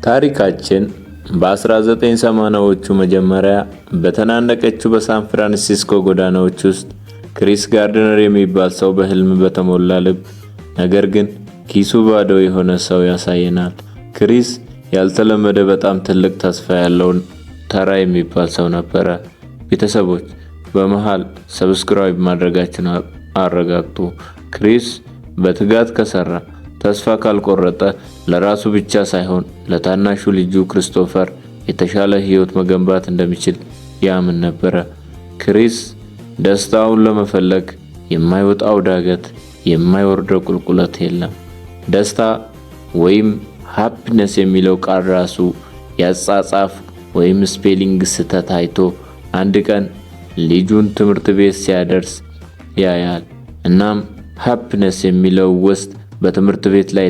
ታሪካችን በ1980ዎቹ መጀመሪያ በተናነቀችው በሳን ፍራንሲስኮ ጎዳናዎች ውስጥ ክሪስ ጋርድነር የሚባል ሰው በህልም በተሞላ ልብ ነገር ግን ኪሱ ባዶ የሆነ ሰው ያሳየናል። ክሪስ ያልተለመደ በጣም ትልቅ ተስፋ ያለው ተራ የሚባል ሰው ነበረ። ቤተሰቦች በመሃል ሰብስክራይብ ማድረጋችሁን አረጋግጡ። ክሪስ በትጋት ከሰራ ተስፋ ካልቆረጠ ለራሱ ብቻ ሳይሆን ለታናሹ ልጁ ክሪስቶፈር የተሻለ ህይወት መገንባት እንደሚችል ያምን ነበረ። ክሪስ ደስታውን ለመፈለግ የማይወጣው ዳገት የማይወርደው ቁልቁለት የለም። ደስታ ወይም ሃፒነስ የሚለው ቃል ራሱ ያጻጻፍ ወይም ስፔሊንግ ስህተት አይቶ አንድ ቀን ልጁን ትምህርት ቤት ሲያደርስ ያያል። እናም ሃፒነስ የሚለው ውስጥ በትምህርት ቤት ላይ